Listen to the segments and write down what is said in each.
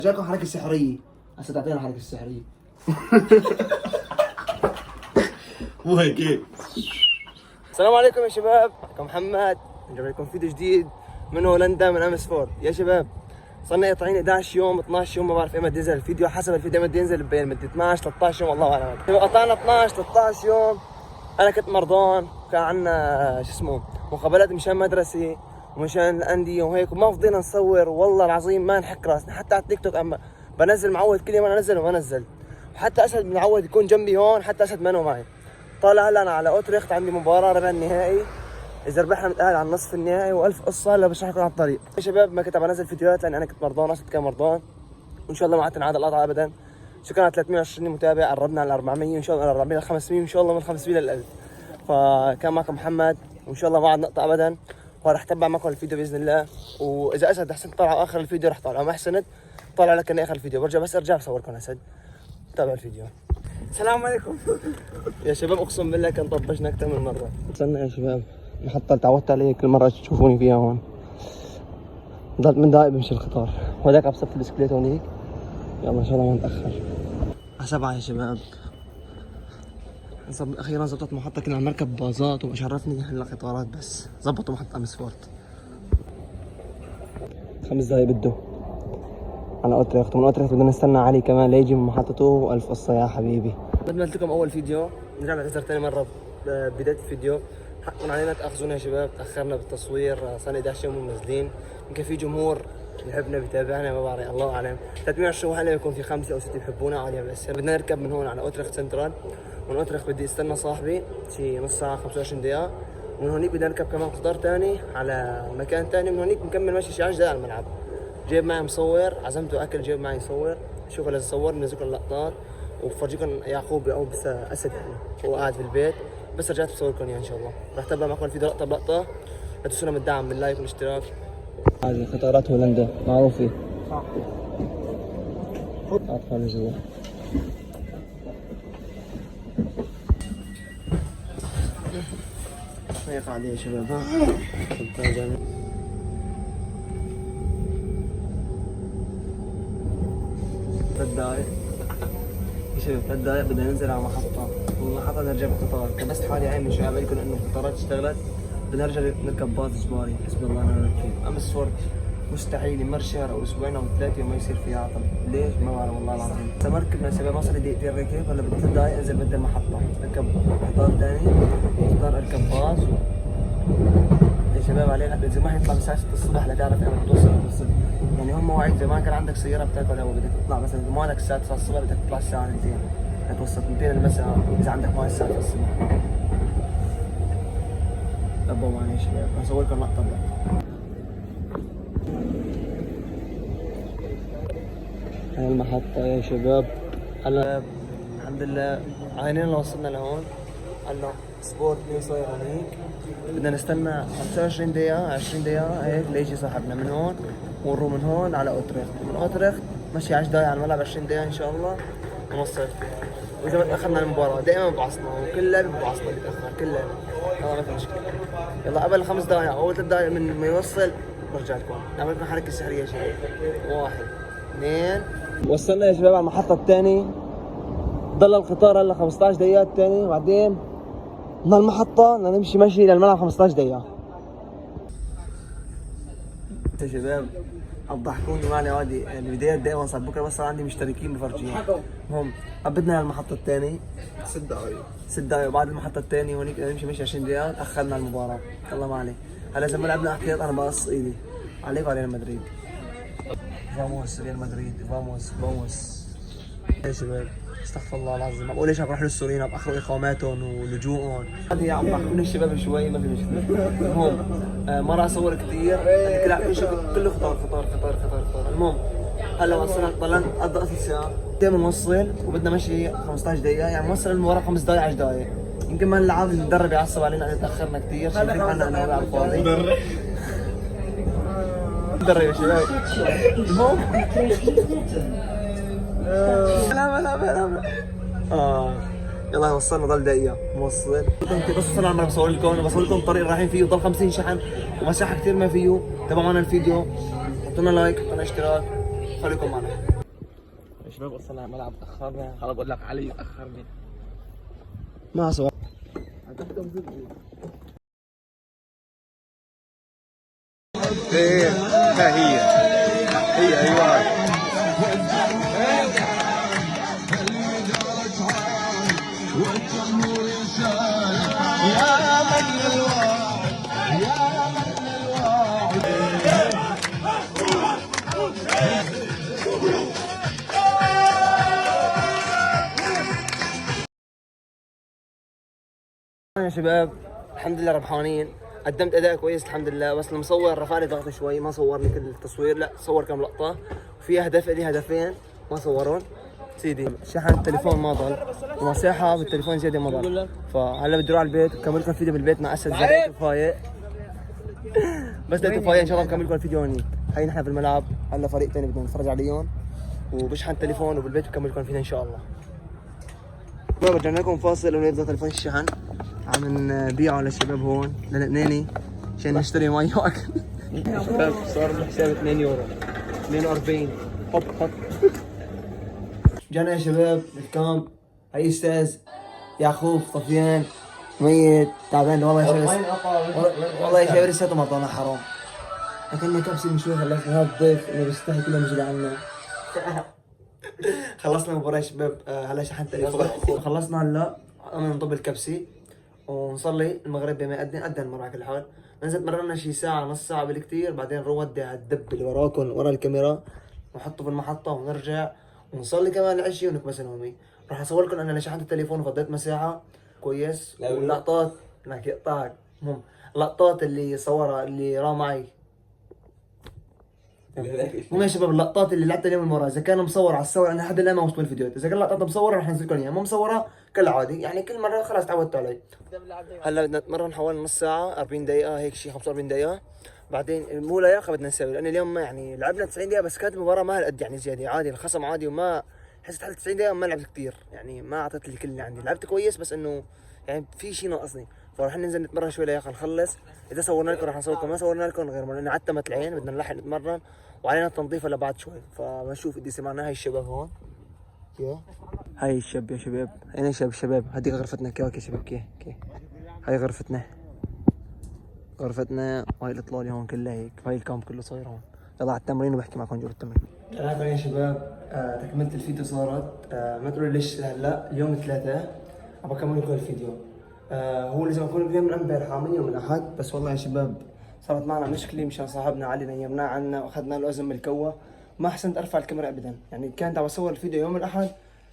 جاكم حركة سحرية. هسه تعطينا الحركة السحرية. مو هيك. السلام عليكم يا شباب، معكم محمد. نجيب لكم فيديو جديد من هولندا من امسفورد. يا شباب صرنا قاطعين 11 يوم 12 يوم، ما بعرف ايمتى ينزل الفيديو، حسب الفيديو متى ينزل بين مدة 12 13 يوم، الله اعلم. قطعنا 12 13 يوم. انا كنت مرضان، كان عندنا شو اسمه مقابلات مشان مدرسة ومشان الاندية وهيك، وما فضينا نصور. والله العظيم ما نحك راسنا، حتى على التيك توك اما بنزل معود كل يوم، انا انزل وما نزل. وحتى اسد معود يكون جنبي هون، حتى اسد منه معي. طالع هلا انا على اوتريخت، عندي مباراة ربع النهائي، اذا ربحنا بنتأهل على النصف النهائي، والف قصة هلا بشرح لكم على الطريق. يا شباب ما كنت بنزل فيديوهات لان انا كنت مرضان، اسد كان مرضان، وان شاء الله ما عاد القطعة ابدا. شكرا على 320 متابع، قربنا على 400 ان شاء الله، قربنا على 500 ان شاء الله، من 500 لل 1000. فكان معكم محمد، وان شاء الله ما عاد نقطع ابدا، وراح اتبع معكم الفيديو باذن الله. واذا اسد احسنت طلع اخر الفيديو راح طالع، ما احسنت طالع لك اخر الفيديو، برجع بس ارجع بصوركم اسد. تابع الفيديو. السلام عليكم. يا شباب اقسم بالله كان طبشنا اكثر من مره. وصلنا يا شباب محطة تعودت عليه كل مرة تشوفوني فيها هون. ضلت من دقائق بمشي القطار، وهذاك عم بصفي البسكليت هونيك. يلا ان شاء الله ما نتأخر. على 7 يا شباب. اخيرا زبطت محطة، كنا عم نركب باصات ومش عرفني هلا قطارات، بس زبطوا محطة امسفورد. 5 دقايق بده على اوتريخت، ومن اوتريخت بدنا نستنى علي كمان ليجي من محطته، والف قصة يا حبيبي. بدنا لكم اول فيديو، نرجع نعتذر ثاني مرة ببداية الفيديو. حقا علينا تاخذونا يا شباب، تاخرنا بالتصوير، صار 11 يوم منزلين. يمكن في جمهور يحبنا بيتابعنا، ما بعرف الله اعلم. 320 هلا يكون في 5 أو 6 بيحبونا عادي. بس بدنا نركب من هون على اوتريخت سنترال، من اوتريخت بدي استنى صاحبي شي نص ساعه 25 دقيقه، ومن هونيك بدنا نركب كمان قطار ثاني على مكان ثاني، من هونيك بنكمل مشي شي 10 دقائق على الملعب. جايب معي مصور، عزمته اكل، جايب معي يصور. شوفوا لازم صور، بنزلكم اللقطات وبفرجيكم يعقوب او بس اسد يعني هو قاعد في البيت. بس رجعت بصوركم اياه ان شاء الله. راح اتابع معكم الفيديو لقطه بلقطه. لا تنسونا من الدعم باللايك والاشتراك. هذه قطارات هولندا معروفه. ادخل جوا. هيك قاعدة يا شباب. ها 3 دقايق يا شباب، 3 دقايق بدنا ننزل على المحطة، والمحطة نرجع بالقطار. كبست حالي عين من شوي لكم انه القطارات اشتغلت، بدنا نرجع نركب باص اجباري. حسبي الله ونعم الوكيل. امسفورد مستحيل يمر شهر او اسبوعين او 3 وما يصير فيها عطل، ليش؟ ما بعرف والله العظيم. اذا ما ركبنا يا شباب، ما صار لي دقيقتين ركب، هلا بدي 3 دقايق انزل بدل المحطة، اركب قطار ثاني، قطار اركب باص. يا شباب علينا اذا ما حيطلع الساعة 6 الصبح لتعرف انك توصل. يعني هم مواعيد، زي ما كان عندك سيارة بتاكل هوا بدك تطلع مثلا، اذا ما عندك الساعة 9 الصبح بدك تطلع الساعة 2 لتوصل 2 المساء، اذا عندك موعد الساعة 9 الصبح. تبعوا معي يا شباب، بصور لكم لقطة بقى. هاي المحطة يا شباب. هلا الحمد لله عينينا وصلنا لهون. هلا سبورت نيو صاير هونيك، بدنا نستنى 25 دقيقة 20 دقيقة هيك ليجي صاحبنا من هون، ونروح من هون على اوتريخت، من اوتريخت مشي 10 دقايق على الملعب، 20 دقيقة ان شاء الله ونوصل. واذا ما تاخرنا على المباراة دائما ببعصنا، وكل لعبة ببعصنا بتاخر، كل لعبة هذا ما في مشكلة. يلا قبل 5 دقايق، اول 3 دقايق من ما يوصل برجع لكم، نعمل لكم حركة سحرية يا شباب. 1 2. وصلنا يا شباب على المحطة الثانية، ضل القطار هلا 15 دقيقة الثاني، وبعدين من المحطة بدنا نمشي مشي للملعب 15 دقيقة. يا شباب اضحكوني معي هذه البدايات دائما صار بكره، بس صار عندي مشتركين بفرجيهم. المهم بدنا المحطة الثانية 6 دقايق 6 دقايق، وبعد المحطة الثانية هونيك بدنا نمشي مشي 20 دقيقة، تأخرنا على المباراة. يلا ما عليه. هلا إذا ما لعبنا احتياط أنا بقص إيدي. عليك وعلى ريال مدريد. فاموس ريال مدريد، فاموس. يا شباب استغفر الله العظيم، ما بقول ليش عم بروح للسوريين، عم باخذوا اقاماتهم ولجوءهم. هذه عم بحكون الشباب شوي، ما في مشكله. المهم ما راح اصور كثير، كل عم نشوف كله خطار. المهم هلا وصلنا، ضلنا قضى نص ساعه تم نوصل، وبدنا مشي 15 دقيقه، يعني نوصل المباراه 5 دقائق 10 دقائق. يمكن ما نلعب، المدرب يعصب علينا ان تاخرنا كثير، شايفين حالنا انه على الفاضي. مدرب يا شباب. المهم يلا وصلنا، ضل دقيقة موصل. كنت بس وصلنا على الملعب بصور لكم الطريق رايحين فيه، ضل 50 شحن ومساحة كثير ما فيه. تابعوا معنا الفيديو، حطوا لنا لايك، حطوا لنا اشتراك، خليكم معنا. يا شباب وصلنا على الملعب تاخرنا، خلاص بقول لك علي تاخرني. ما سوى ايه ها هي ايوه. يا شباب الحمد لله ربحانين، قدمت اداء كويس الحمد لله، بس المصور رفع لي ضغط شوي، ما صورني كل التصوير، لا صور كم لقطه وفي هدف لي هدفين ما صورون. سيدي شحن التليفون ما ضل ومساحه بالتليفون زياده ما ضل، فهلا بدي اروح على البيت وكمل لكم الفيديو بالبيت مع اسد زرقت وفايق. بس لقيته فايق ان شاء الله بكمل لكم الفيديو هونيك. هي نحن في الملعب، هلا فريق ثاني بدنا نتفرج عليهم وبشحن التليفون وبالبيت بكمل لكم الفيديو ان شاء الله. رجعنا لكم فاصل ونبدا تليفون الشحن، عم نبيعه للشباب هون للبناني عشان نشتري مي واكل. شباب صار الحساب 2 يورو 42 حط حط. جانا يا شباب الكامب، هي استاذ يعقوب صفيان ميت تعبان والله يا شباب، والله يا شباب لساته ما طلع حرام. اكلنا كبسه من شوي خلصنا، هذا الضيف اللي بيستحي كلهم يجي عنا. خلصنا المباراة يا شباب، هلا شحنت تليفون خلصنا هلا قمنا نطب الكبسة ونصلي المغرب بما أذن المرة على كل حال. نزلت مرنا شي ساعة نص ساعة بالكثير، بعدين نودع الدب اللي وراكم ورا الكاميرا ونحطه في المحطة ونرجع ونصلي كمان العشي ونكبس نومي. راح اصور لكم انا شحنت التليفون وفضيت مساحة كويس، واللقطات لك يقطعك المهم اللقطات اللي صورها اللي راه معي. المهم يا شباب اللقطات اللي لعبتها اليوم المباراة اذا كان مصور على الصور انا لحد الان ما وصلت الفيديوهات، اذا كان لقطات مصورة رح انزل لكم اياها، ما مصورة كالعادي يعني كل مرة خلاص تعودت علي. هلا بدنا نتمرن حوالي نص ساعة 40 دقيقة هيك شيء 45 دقيقة، بعدين مو لياقة بدنا نسوي لأن اليوم ما يعني لعبنا 90 دقيقة بس كانت المباراة ما هالقد يعني زيادة عادي، الخصم عادي وما حسيت حالي 90 دقيقة ما لعبت كثير يعني ما أعطيت لي كل اللي عندي، لعبت كويس بس إنه يعني في شيء ناقصني، فراح ننزل نتمرن شوي لياقة نخلص، إذا صورنا لكم راح نصور لكم، ما صورنا لكم غير مرة عتمت العين بدنا نلحق نتمرن وعلينا التنظيف لبعد شوي، فبنشوف قديش سمعنا. هاي الشباب هون هاي الشاب يا شباب، هنا الشباب هذيك غرفتنا كيف يا شباب كيف هاي غرفتنا وهي الاطلالي هون كلها هيك، هاي الكامب كله صاير هون. يلا على التمرين وبحكي معكم جوا التمرين. ثلاثة يا شباب، تكملت الفيديو صارت ما تقولوا ليش هلا اليوم الثلاثاء ابى اكمل لكم الفيديو. هو لازم اكون اليوم من امبارح من يوم الاحد، بس والله يا شباب صارت معنا مشكله مشان صاحبنا علي نيمناه عنا واخذنا له اذن من الكوه، ما حسنت ارفع الكاميرا ابدا، يعني كانت عم بصور الفيديو يوم الاحد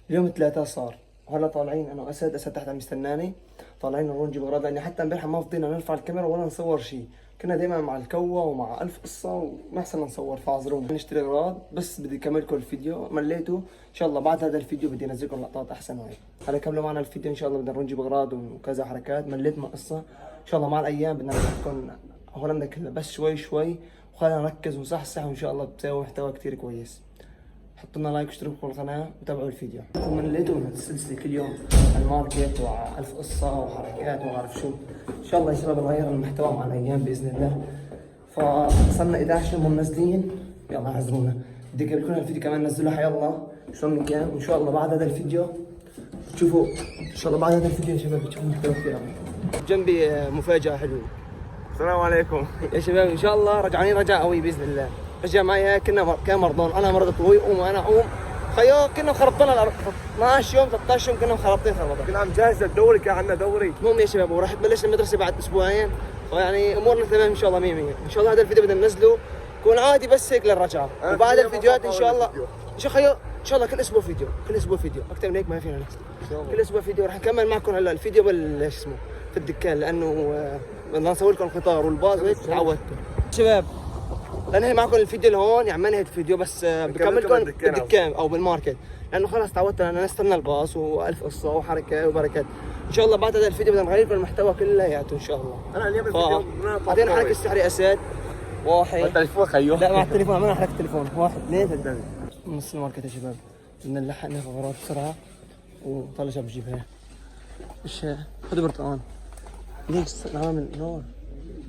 اليوم الثلاثاء صار، وهلا طالعين انا واسد تحت عم يستناني، طالعين نروح نجيب اغراض لاني حتى امبارح ما فضينا نرفع الكاميرا ولا نصور شيء، كنا دائما مع الكوه ومع الف قصه وما حسنا نصور، فاعذرونا نشتري اغراض. بس بدي اكمل لكم الفيديو مليته ان شاء الله، بعد هذا الفيديو بدي انزل لكم لقطات احسن وهيك. هلا كملوا معنا الفيديو ان شاء الله، بدنا نروح نجيب اغراض وكذا حركات، مليت من القصه ان شاء الله مع الايام بدنا نحكم هولندا كلها بس شوي شوي، وخلينا نركز ونصحصح وان شاء الله بتسوي محتوى كثير كويس. حطوا لنا لايك واشتركوا بالقناه وتابعوا الفيديو. من لقيتوا من السلسله كل يوم الماركت والف قصه وحركات وما اعرف شو، ان شاء الله يا شباب نغير المحتوى مع الايام باذن الله. فصلنا 11 يوم منزلين، يلا اعذرونا، بدي اجيب لكم الفيديو كمان نزلوه حيالله شلون من كان، وان شاء الله بعد هذا الفيديو تشوفوا ان شاء الله بعد هذا الفيديو يا شباب بتشوفوا محتوى كثير عظيم. جنبي مفاجاه حلوه. السلام عليكم يا شباب ان شاء الله رجعانين رجعه قوي باذن الله. رجع معي كان مرضان، انا مرضت ابوي وانا اقوم خيو كنا مخربطين 12 يوم 13 يوم كنا مخربطين خربطه. كنا عم جاهز للدوري، كان عندنا دوري. المهم يا شباب وراح تبلش المدرسه بعد اسبوعين، ويعني امورنا تمام ان شاء الله 100 100. ان شاء الله هذا الفيديو بدنا ننزله يكون عادي بس هيك للرجعه، وبعد الفيديوهات ان شاء الله شو خيو ان شاء الله كل اسبوع فيديو اكثر من هيك ما فينا نحكي، كل اسبوع فيديو. راح نكمل معكم هلا الفيديو شو اسمه في الدكان، لانه بدنا نصور لكم القطار والباص وهيك تعودتوا شباب. لنهي معكم الفيديو لهون، يعني ما نهيت الفيديو بس بكمل لكم بالدكان او بالماركت، لانه خلاص تعودت انا نستنى الباص والف قصه وحركه وبركات. ان شاء الله بعد هذا الفيديو بدنا نغير لكم المحتوى كلياته ان شاء الله. انا اليوم الفيديو بعدين حركه السحري اسد واحد التليفون خيو، لا مع التليفون عملنا حركه التليفون 1 2 3 نص الماركت يا شباب. بدنا نلحق ناخذ اغراض بسرعه وطلع شاب بجيبها. ايش خذوا برتقان ليش نعمل نور،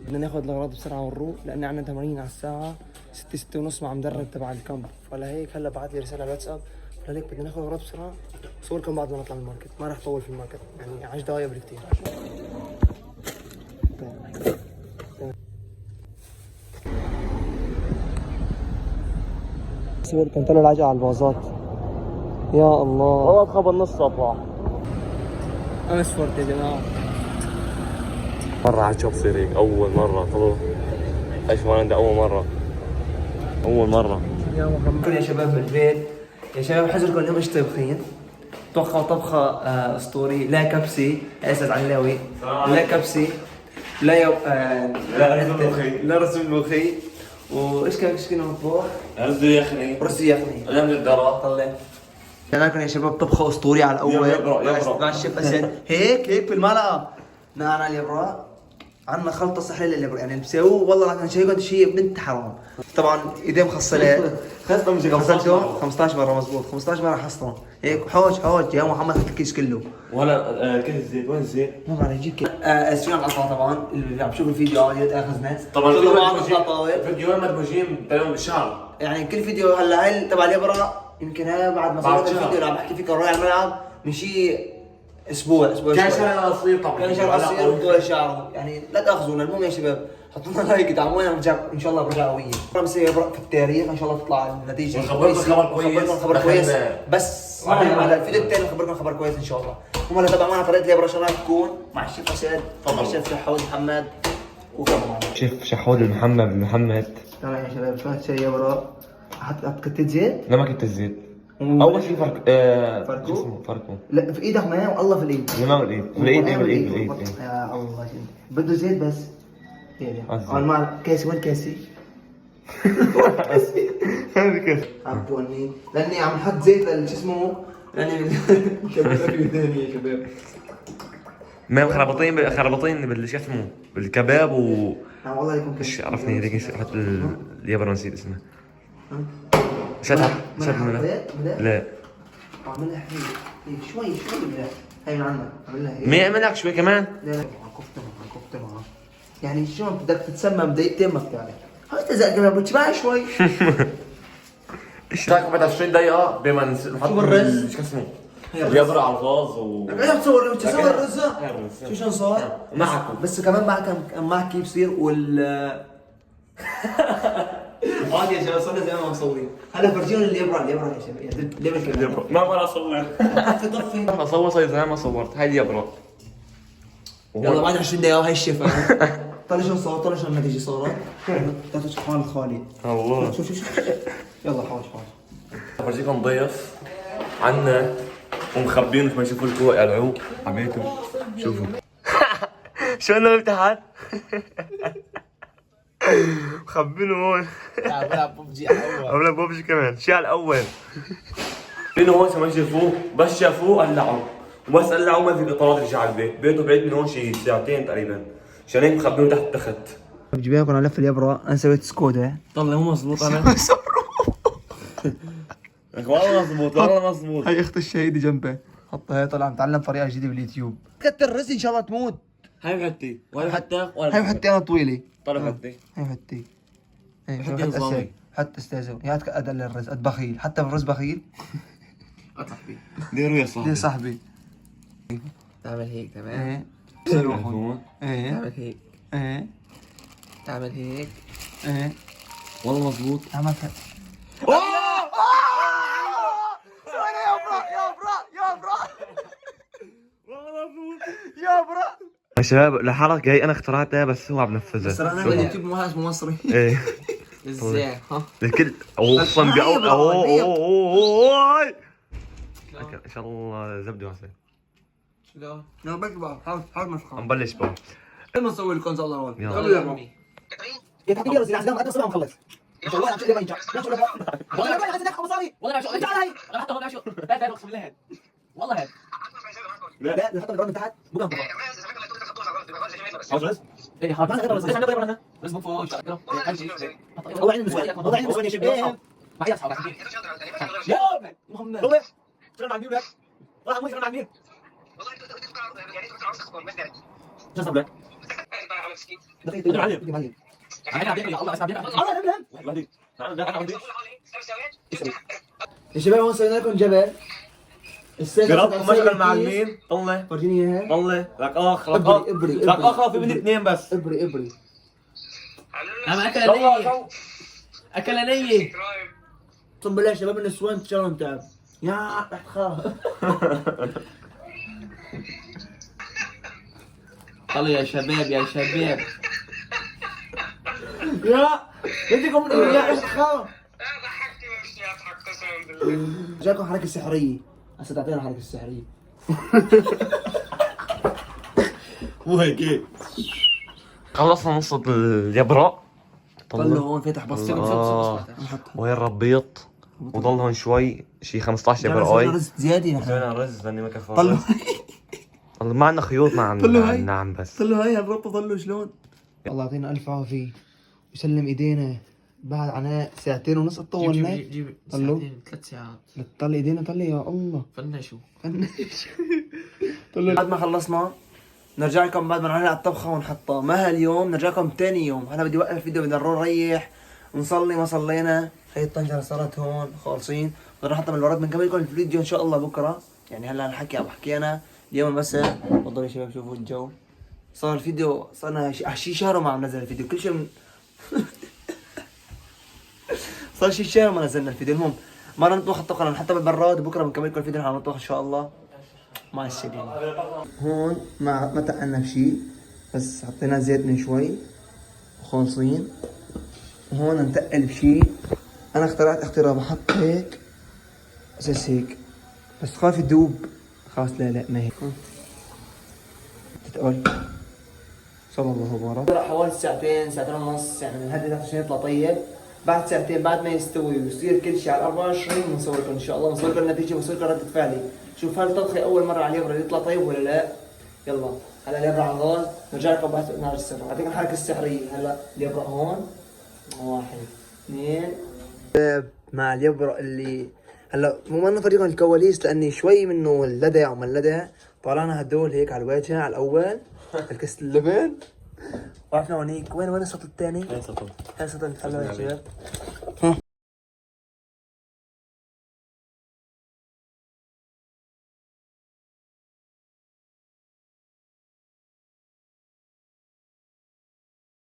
بدنا ناخذ الاغراض بسرعه ونروح لان عندنا تمرين على الساعه 6 6:30 مع مدرب تبع الكامب، ولا هيك هلا بعث لي رساله على الواتساب لذلك بدنا ناخذ اغراض بسرعه، صوركم بعد ما نطلع من الماركت، ما راح اطول في الماركت يعني 10 دقائق بالكثير. صوركم طلع العجقة على البازات. يا الله والله بخبر نص صباح. امس فورت يا جماعه. مرة على شوف صير هيك أول مرة طلع. إيش ما عندي أول مرة. أول مرة. يا محمد يا شباب بالبيت. يا شباب حجركم اليوم ايش طبخين؟ طبخة طبخة اسطوري، لا كبسي اسد علاوي، لا كبسي، لا لا رز ملوخي، وايش كنا مطبوخ؟ رز يخني. رز يخني. لم الدرا. طلع. لكن يا شباب طبخة اسطورية على الاول مع الشيف اسد، هيك بالملعقة. نعناع اليبرا، عندنا خلطة صحية لليبرا، يعني اللي بسووه والله لكن شيء بنت حرام. طبعا ايديه مخصلات. غسلته 15 مرة مزبوط، 15 مرة حصلهم. هيك حوج يا محمد هات الكيس كله. ولا كيس الزيت وين الزيت؟ ما بعرف جيب كيس. اسفين على القطعة طبعا، اللي عم بشوف الفيديو عادي اخذنا. طبعا فيديوين مدموجين تقريبا بالشهر. يعني كل فيديو هلا هاي تبع اليبرا يمكن هاي بعد ما صورت الفيديو اللي عم بحكي فيه كان رايح الملعب من شيء اسبوع كان شهر قصير طبعا. كان شهر قصير وطول شعره، يعني لا تاخذونا. المهم يا شباب حطوا لنا لايك دعمونا ونرجع ان شاء الله برجع قويه. بنصير يبرا في التاريخ ان شاء الله تطلع النتيجه ونخبركم خبر كويس. نخبركم خبر كويس بس على الفيديو الثاني نخبركم خبر كويس ان شاء الله. هم هلا تبع معنا طريقه اليبرا شغلات تكون مع الشيف اسد، مع الشيف شحود محمد وكمان شيف شحود محمد. تمام يا شباب شو شيء يبرا. حط كتة زيت. لا ما كنت الزيت. اول شيء فركو. فركو. لا في ايدك ما والله في الايد. ما بالايد. بالايد يا الله بده زيت بس. اول ما كاسي وين كاسي؟ هذا كيف؟ عبوني لاني عم نحط زيت شو اسمه لاني شباب ثاني يا شباب. ما خربطين بالشو اسمه بالكباب و والله يكون ايش عرفني هذيك حط اليابر نسيت اسمه. شد لا اعملها شوي هي من عندك اعملها هيك. ما يعملك شوي كمان؟ لا كفته معه يعني شلون بدك تتسمم دقيقتين ما بتعرف. هاي تزق كمان بتشبع شوي. ايش رايك بعد 20 دقيقة بما نحط بالرز؟ شو اسمه؟ اليابر على الغاز و بدك تصور الرز؟ شو صار؟ معكم بس كمان معك كيف يصير عادي يا شباب صرنا زي ما مصورين. هلا فرجيهم اليبرا يا شباب اليبرا ما بقى اصور. طفي اصور صيد زي ما صورت هاي اليبرا. يلا بعد 20 دقيقة هاي الشيف. طلع شو صار طلع شو النتيجة صارت. تعطيك حال خالي. الله شوف يلا حاج فرجيكم ضيف عنا ومخبينك ما يشوفوا الكوع يقلعوه عبيتهم. شوفوا شو انا امتحان مخبينه هون. بلعب ببجي اول. بلعب ببجي كمان شي على الاول. فينه هون ما شافوه بس شافوه قلعوا وبس قلعوا ما في اطارات رجع على البيت. بيته بعيد من هون شي ساعتين تقريبا عشان هيك مخبينه تحت التخت. بجيبكم على لف اليبرا. انا سويت سكودا. طلع مو مزبوط انا. والله مزبوط والله مزبوط. هاي اخت الشهيدة جنبه حطها. هي طلع متعلم طريقة جديدة باليوتيوب. كتر الرز ان شاء الله تموت. هاي حتى ولا حتى هاي حتى انا طويلة. طلع حتى هاي حتى حتى نظامي. حتى استاذه يا ادل الرز بخيل حتى بالرز بخيل. اطلع فيه. ديروا يا صاحبي. يا صاحبي تعمل هيك تمام. ايه ايه تعمل هيك. ايه تعمل هيك. ايه والله مزبوط. عملت يا شباب الحركة هي انا اخترعتها بس هو عم نفذها. بس انا اليوتيوب مو اسمه مصري. ايه ازاي ها؟ الكل اصلا بأول ان شاء الله زبده هسه. لا انا بكبر حاول مسخره. عم بلش بقى. انا اسوي لكم صلى الله عليه يلا. وسلم. يا تحكي لي رزق العزام انا صباح مخلص. والله عم تقول لي بينجح. والله ما عايز ادخل مصاري. والله عم شغل. تعال هاي. انا حتى هون عم شغل. لا اقسم بالله هاد. والله هاد. لا نحط الجرام من تحت. بقى انطباع. عاوز ايه حاضر انا ليش عم نضرب هنا؟ بس مو فوق والله عندي مسؤوليه والله عندي مسؤوليه شباب. معي اصحاب يا محمد والله شلون عم يقولك؟ والله عمي شلون عم يقول؟ شو صار لك؟ دقيقة معلم انا عم الله اسمع الله ابراهيم تعال انا عندي يا شباب هون سوينا لكم جبل. جربت مشغل مع المين؟ طلع فرجيني اياها. طلع لك اخ لك ابري اخ ابري لك اخ في مني اثنين بس. ابري. عم اكل نية. اكل نية. اقسم بالله يا شباب النسوان تشارهم تعب. يا رح تخاف. طلعوا يا شباب يا شباب. يا بدكم من يا رح تخاف. ضحكتني بس اضحك قسما بالله. جاكم حركة سحرية. هسه تعطينا الحركة السحرية. مو هيك خلصنا نص اليبرة. طلعوا هون فتح بص. وين ربيط وضل هون شوي شي 15 سوينا يبرة. رز زيادة نحن. سوينا رز لاني ما كفى. طلعوا والله ما عندنا خيوط مع طلعوا هي. النعم بس. طلعوا هاي الربطة طلعوا شلون. الله يعطينا ألف عافية ويسلم إيدينا. بعد عناء 2.5 ساعات طولنا. جيب طلعوا. ساعتين 3 ساعات. طلع إيدينا طلع يا الله. فنشوا. بعد ما خلصنا نرجع لكم بعد ما نعمل الطبخه ونحطها. ما هاليوم نرجع لكم ثاني يوم. هلا بدي اوقف فيديو بدنا نريح نصلي ما صلينا. هي الطنجره صارت هون خالصين بدنا نحطها من الورد. بنكمل لكم الفيديو ان شاء الله بكره. يعني هلا الحكي عم بحكي انا اليوم مساء. تفضلوا يا شباب شوفوا الجو. صار الفيديو صرنا شي شهر وما عم نزل الفيديو كل شيء من صار شي شهر وما نزلنا الفيديو. المهم ما نطبخ الطبخه نحطها بالبراد وبكره بنكمل لكم الفيديو نحن نطبخ ان شاء الله مع السلامة. هون ما تعقلنا بشي بس حطينا زيت من شوي وخالصين. وهون نتقل بشي. انا اخترعت اختراع بحط هيك اساس هيك بس خاف يدوب. خلاص لا ما هيك تتقل. صلى الله وبارك. حوالي ساعتين ونص يعني بنهدي عشان يطلع طيب. بعد ساعتين بعد ما يستوي ويصير كل شيء على 24 بنصور لكم ان شاء الله. بنصور لكم النتيجه وبنصور لكم رده فعلي. شوف هل طبخي اول مره على اليبرة يطلع طيب ولا لا. يلا هلا اليبرة على الغاز. نرجع لكم بعد نار السر. اعطيكم الحركه السحريه. هلا اليبرة هون 1 2 مع اليبرة اللي هلا مو ما نفرجيكم الكواليس لاني شوي منه اللدع وما اللدع. طلعنا هدول هيك على الوجه على الاول الكست اللبن. وقفنا هونيك. وين الصوت الثاني؟ هاي سطل. هاي صوت الحلوة يا شباب. ها